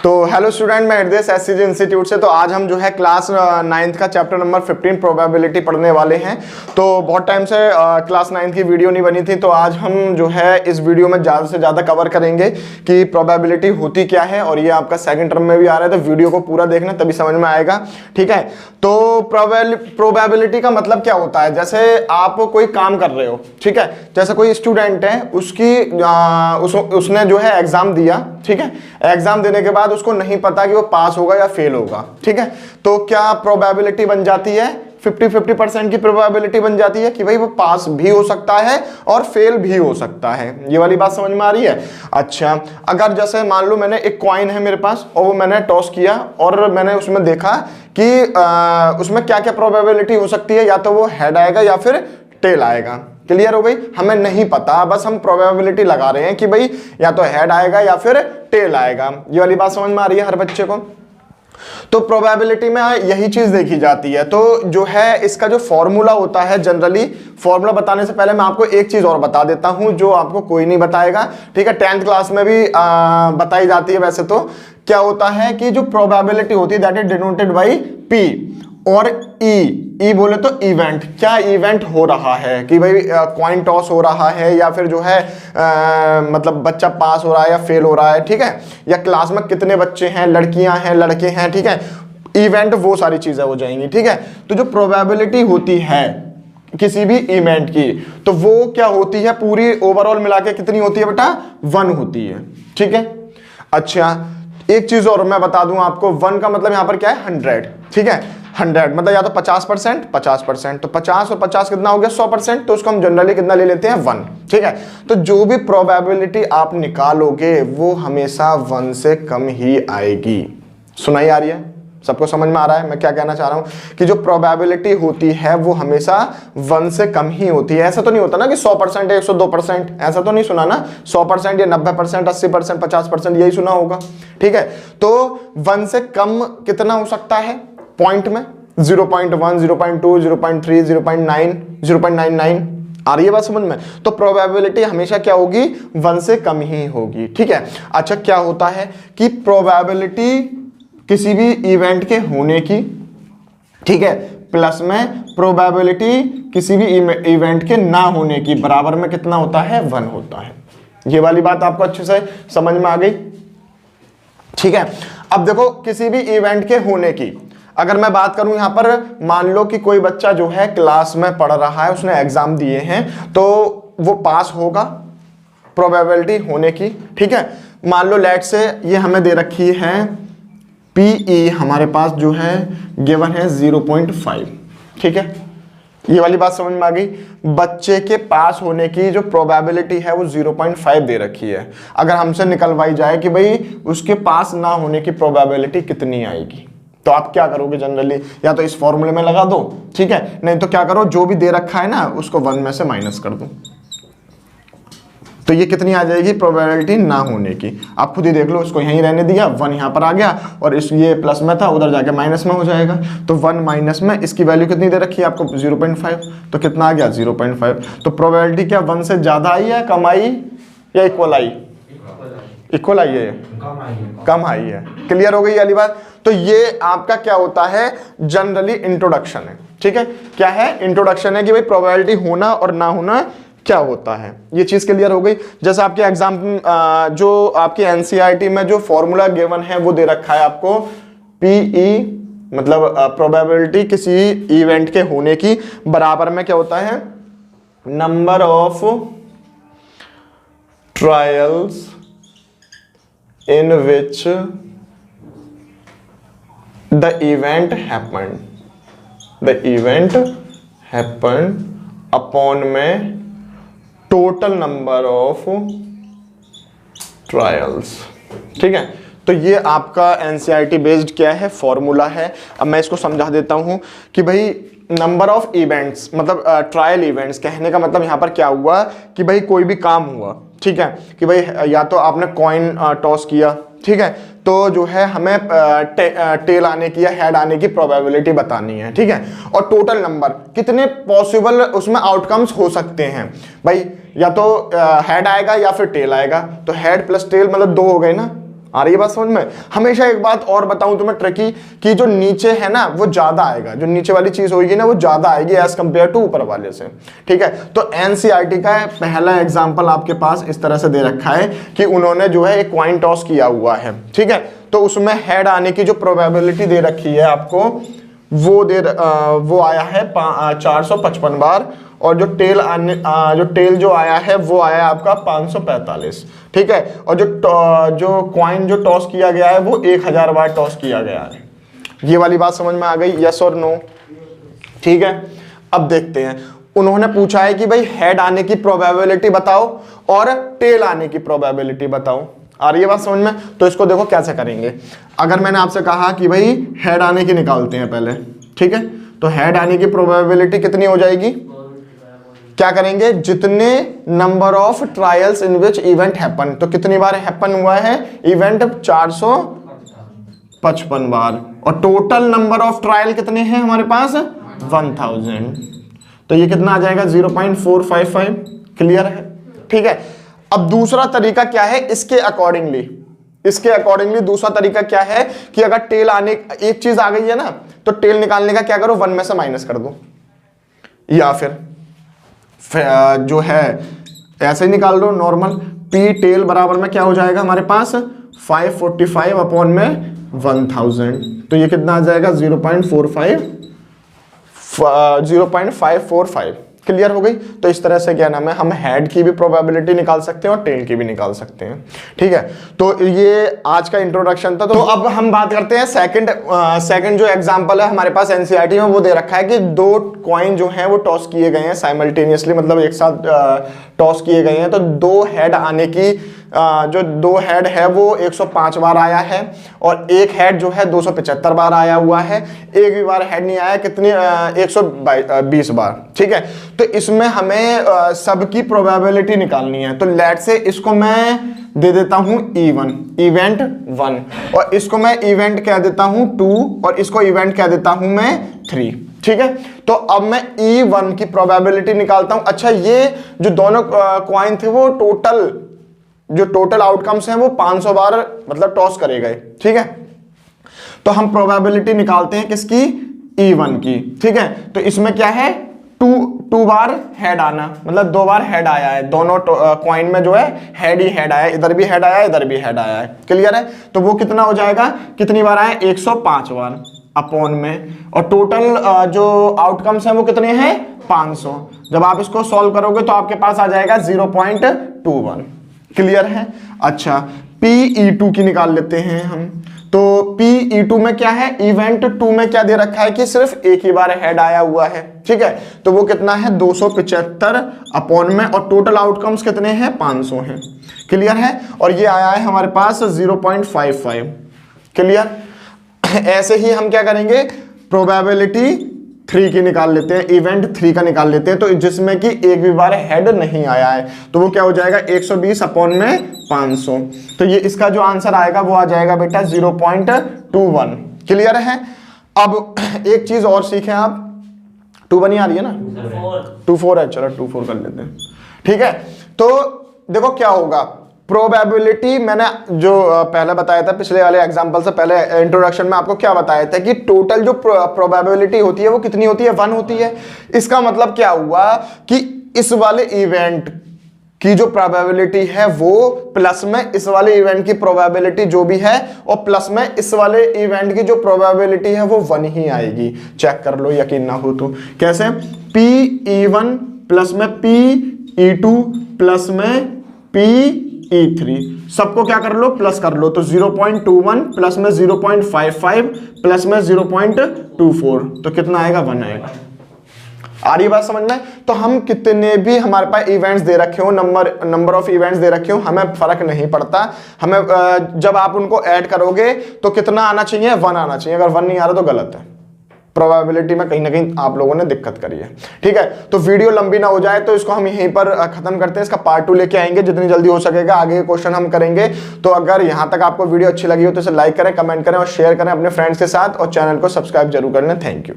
तो hello student, मैं हृदय एससीजी इंस्टीट्यूट से। तो आज हम जो है क्लास 9th का चैप्टर नंबर 15 प्रोबेबिलिटी पढ़ने वाले हैं। तो बहुत टाइम से क्लास 9th की वीडियो नहीं बनी थी, तो आज हम जो है इस वीडियो में ज़्यादा से ज़्यादा कवर करेंगे कि प्रोबेबिलिटी होती क्या है। और ये आपका सेकंड टर्म में भी आ रहा है, तो वीडियो को पूरा देखना तभी समझ में आएगा। ठीक है, तो प्रोबेबिलिटी का मतलब क्या होता है? जैसे आप कोई काम कर रहे हो, ठीक है, जैसे कोई स्टूडेंट है, उसने जो है एग्जाम दिया, ठीक है, एग्जाम देने के बाद उसको नहीं पता कि वो पास होगा या फेल होगा। ठीक है, तो क्या प्रोबेबिलिटी बन जाती है? 50-50% की प्रोबेबिलिटी बन जाती है कि भाई वो पास भी हो सकता है और फेल भी हो सकता है। ये वाली बात समझ में आ रही है? अच्छा, अगर जैसे मान लो मैंने एक कॉइन है मेरे पास और वो मैंने टॉस किया और मैंने उसमें देखा कि उसमें क्या क्या प्रोबेबिलिटी हो सकती है, या तो वो हेड आएगा या फिर टेल आएगा। क्लियर हो गई? हमें नहीं पता, बस हम प्रोबेबिलिटी लगा रहे हैं कि भाई या तो हेड आएगा या फिर टेल आएगा। ये वाली बात समझ में आ रही है हर बच्चे को? तो प्रोबेबिलिटी में यही चीज देखी जाती है। तो जो है इसका जो फॉर्मूला होता है, जनरली फॉर्मूला बताने से पहले मैं आपको एक चीज और बता देता हूं जो आपको कोई नहीं बताएगा। ठीक है, 10th क्लास में भी बताई जाती है वैसे तो। क्या होता है कि जो प्रोबेबिलिटी होती है that is denoted by P और ई बोले तो इवेंट। क्या इवेंट हो रहा है कि भाई कॉइन टॉस हो रहा है, या फिर जो है मतलब बच्चा पास हो रहा है या फेल हो रहा है। ठीक है, या क्लास में कितने बच्चे हैं, लड़कियां हैं लड़के हैं। ठीक है, इवेंट वो सारी चीजें हो जाएंगी। ठीक है, तो जो प्रोबेबिलिटी होती है किसी भी इवेंट की, तो वो क्या होती है, पूरी ओवरऑल मिला के कितनी होती है बेटा? 1 होती है। ठीक है, अच्छा एक चीज और मैं बता दूं आपको, 1 का मतलब यहां पर क्या है? 100। ठीक है, 100 मतलब या तो 50%, तो 50 और 50 कितना हो गया? 100%। तो उसको हम जनरली कितना ले लेते हैं? 1। ठीक है, तो जो भी प्रोबेबिलिटी आप निकालोगे वो हमेशा 1 से कम ही आएगी। सुनाई आ रही है? सबको समझ में आ रहा है मैं क्या कहना चाह रहा हूं? कि जो प्रोबेबिलिटी होती है वो हमेशा 1 से कम ही होती है। ऐसा तो नहीं होता ना कि 100% या 102%, ऐसा तो नहीं सुना ना। 100% या 90%, 80%, 50% यही सुना होगा। ठीक है, तो 1 से कम कितना हो सकता है पॉइंट में? 0.1, 0.2, 0.3, 0.9, 0.99। आ रही है बात समझ में? तो प्रोबेबिलिटी हमेशा क्या होगी? 1 से कम ही होगी। ठीक है, अच्छा क्या होता है कि प्रोबेबिलिटी किसी भी इवेंट के होने की, ठीक है, प्लस में प्रोबेबिलिटी किसी भी इवेंट के ना होने की बराबर में कितना होता है? 1 होता है। ये वाली बात आपको अच्छे से समझ में आ गई? ठीक है, अब देखो किसी भी इवेंट के होने की अगर मैं बात करूं, यहां पर मान लो कि कोई बच्चा जो है क्लास में पढ़ रहा है, उसने एग्जाम दिए हैं, तो वो पास होगा प्रोबेबिलिटी होने की। ठीक है, मान लो लेट से ये हमें दे रखी है पीई, हमारे पास जो है गिवन है 0.5। ठीक है, ये वाली बात समझ में आ गई? बच्चे के पास होने की जो प्रोबेबिलिटी है वो 0.5 दे रखी है। अगर हमसे निकलवाई जाए कि भाई उसके पास ना होने की प्रोबेबिलिटी कितनी आएगी, तो आप क्या करोगे जनरली? या तो इस फॉर्मूले में लगा दो, ठीक है, नहीं तो क्या करो, जो भी दे रखा है ना उसको 1 में से माइनस कर दो। तो ये कितनी आ जाएगी प्रोबेबिलिटी ना होने की? आप खुद ही देख लो, इसको यहीं रहने दिया, 1 यहाँ पर आ गया और इस ये प्लस में था, उधर जाके माइनस में हो जाएगा। तो 1 माइनस में इसकी वैल्यू कितनी दे रखी है आपको? 0.5। तो कितना आ गया? 0.5। तो प्रोबेबिलिटी क्या 1 से ज्यादा आई है, कम आई या इक्वल आई? इक्वल आई है, कम आई है। क्लियर हो गई वाली बात? तो ये आपका क्या होता है? जनरली इंट्रोडक्शन है। ठीक है, क्या है? इंट्रोडक्शन है कि भाई प्रोबेबिलिटी होना और ना होना क्या होता है। ये चीज क्लियर हो गई? जैसे आपके एग्जाम जो आपके एनसीईआरटी में जो फॉर्मूला गिवन है वो दे रखा है आपको, पीई मतलब प्रोबेबिलिटी किसी इवेंट के होने की बराबर में क्या होता है? Number of trials in which the event happened upon में टोटल नंबर ऑफ ट्रायल्स। ठीक है, तो ये आपका एनसीईआरटी बेस्ड क्या है? फॉर्मूला है। अब मैं इसको समझा देता हूं कि भाई नंबर ऑफ इवेंट्स मतलब ट्रायल इवेंट्स, कहने का मतलब यहां पर क्या हुआ कि भाई कोई भी काम हुआ, ठीक है, कि भाई या तो आपने कॉइन टॉस किया, ठीक है, तो जो है हमें टेल आने की या हेड आने की प्रोबेबिलिटी बतानी है। ठीक है, और टोटल नंबर कितने पॉसिबल उसमें आउटकम्स हो सकते हैं भाई, या तो हेड आएगा या फिर टेल आएगा। तो हेड प्लस टेल मतलब 2 हो गए ना, आ रही है बात समझ में। हमेशा एक बात और बताऊं तुम्हें ट्रिकी, कि जो नीचे है ना वो ज्यादा आएगा, जो नीचे वाली चीज होगी ना वो ज्यादा आएगी एज कंपेयर टू ऊपर वाले से, ठीक है। तो एनसीईआरटी का पहला एग्जांपल आपके पास इस तरह से दे रखा है कि उन्होंने जो है एक कॉइन टॉस किया हुआ है, ठीक है। तो उसमें हेड आने की जो प्रोबेबिलिटी दे रखी है आपको वो आया है 455 बार, और जो टेल जो आया है वो आया आपका 545, ठीक है। और जो कॉइन जो टॉस किया गया है वो 1000 बार टॉस किया गया है। ये वाली बात समझ में आ गई, यस और नो, ठीक है। अब देखते हैं, उन्होंने पूछा है कि भाई हेड आने की प्रोबेबिलिटी बताओ और टेल आने की प्रोबेबिलिटी बताओ। आ रही है बात समझ में। तो इसको देखो कैसे करेंगे। अगर मैंने आपसे कहा कि भाई हेड आने की निकालते हैं पहले, ठीक है, तो हेड आने की प्रोबेबिलिटी कितनी हो जाएगी, क्या करेंगे, जितने number of trials in which event happen, तो कितनी बार हैपन हुआ है इवेंट, 455 बार, और टोटल नंबर ऑफ ट्रायल कितने हैं हमारे पास, 1000, तो ये कितना आ जाएगा 0.455, क्लियर है, ठीक है। अब दूसरा तरीका क्या है, इसके अकॉर्डिंगली दूसरा तरीका क्या है कि अगर टेल आने, एक चीज आ गई है ना, तो टेल निकालने का क्या करो, 1 में से माइनस कर दो, या फिर जो है ऐसे ही निकाल दो नॉर्मल। पी टेल बराबर में क्या हो जाएगा हमारे पास 545 अपॉन में 1000, तो ये कितना आ जाएगा 0.545, क्लियर हो गई। तो इस तरह से क्या नाम है, हम हेड की भी प्रोबेबिलिटी निकाल सकते हैं और टेल की भी निकाल सकते हैं, ठीक है। तो ये आज का इंट्रोडक्शन था। तो अब हम बात करते हैं सेकंड जो एग्जांपल है हमारे पास एनसीईआरटी में, वो दे रखा है कि 2 कॉइन जो हैं वो टॉस किए गए हैं साइमल्टेनियसली, मतलब एक साथ टॉस किए गए हैं। तो 2 हेड आने की जो 2 हेड है वो 105 बार आया है, और एक हेड जो है 275 बार आया हुआ है, एक भी बार हेड नहीं आया, कितनी 120 बार, ठीक है। तो इसमें हमें सबकी प्रोबेबिलिटी निकालनी है। तो लेट से इसको मैं दे देता हूं इवेंट 1, और इसको मैं इवेंट कह देता हूं 2, और इसको इवेंट कह देता हूं मैं 3, ठीक है। तो अब मैं E1 की प्रोबेबिलिटी निकालता हूं। अच्छा, ये जो दोनों कॉइन थे वो टोटल आउटकम्स हैं वो 500 बार मतलब टॉस करे गए, ठीक है। तो हम प्रोबेबिलिटी निकालते हैं किसकी, E1 की, ठीक है। तो इसमें क्या है, 2 बार हेड आना, मतलब 2 बार हेड आया है, दोनों कॉइन में जो है हेड ही हेड आया, इधर भी हेड आया, इधर भी हेड आया है, क्लियर है। तो वो कितना हो जाएगा, कितनी बार आया, 105 बार अपॉन में, और टोटल जो आउटकम्स हैं वो कितने हैं, 500। जब आप इसको सॉल्व करोगे तो आपके पास आ जाएगा 0.21, क्लियर है। अच्छा, PE2 की निकाल लेते हैं हम। तो PE2 में क्या है, इवेंट 2 में क्या दे रखा है कि सिर्फ एक ही बार हेड आया हुआ है, ठीक है। तो वो कितना है 275 अपॉन में, और टोटल आउटकम्स कितने हैं, 500 हैं, क्लियर है। और ये आया है हमारे पास 0.55, क्लियर। ऐसे ही हम क्या करेंगे, प्रोबेबिलिटी 3 की निकाल लेते हैं, इवेंट 3 का निकाल लेते हैं। तो जिसमें कि एक भी बार हेड नहीं आया है, तो वो क्या हो जाएगा 120 अपॉन में 500। तो ये इसका जो आंसर आएगा वो आ जाएगा बेटा 0.21, क्लियर है। अब एक चीज और सीखें आप, 21 ही आ रही है ना, 24 है, चलो 24 कर लेते हैं, ठीक है। तो देखो क्या होगा, प्रोबेबिलिटी मैंने जो पहले बताया था पिछले वाले एग्जांपल से पहले इंट्रोडक्शन में आपको क्या बताया था कि टोटल जो प्रोबेबिलिटी होती है वो कितनी होती है, 1 होती है। इसका मतलब क्या हुआ कि इस वाले इवेंट की जो प्रोबेबिलिटी है वो प्लस में इस वाले इवेंट की प्रोबेबिलिटी जो भी है, और प्लस में इस वाले इवेंट की जो प्रोबेबिलिटी है वो 1 ही आएगी। चेक कर लो, यकीन ना हो तो। कैसे, PE1 प्लस में PE2 प्लस में PE3, सबको क्या कर लो, प्लस कर लो। तो 0.21 प्लस में 0.55 प्लस में 0.24, तो कितना आएगा, 1 आएगा। आ रही बात समझ में। तो हम कितने भी हमारे पास इवेंट्स दे रखे हो, नंबर ऑफ इवेंट्स दे रखे हो, हमें फर्क नहीं पड़ता। हमें जब आप उनको ऐड करोगे तो कितना आना चाहिए, 1 आना चाहिए। अगर 1 नहीं आ रहा तो गलत है, प्रोबेबिलिटी में कहीं ना कहीं आप लोगों ने दिक्कत करी है, ठीक है। तो वीडियो लंबी ना हो जाए तो इसको हम यहीं पर खत्म करते हैं। इसका पार्ट 2 लेके आएंगे जितनी जल्दी हो सकेगा, आगे के क्वेश्चन हम करेंगे। तो अगर यहां तक आपको वीडियो अच्छी लगी हो तो इसे लाइक करें, कमेंट करें और शेयर करें अपने फ्रेंड्स के साथ, और चैनल को सब्सक्राइब जरूर कर लें। Thank you.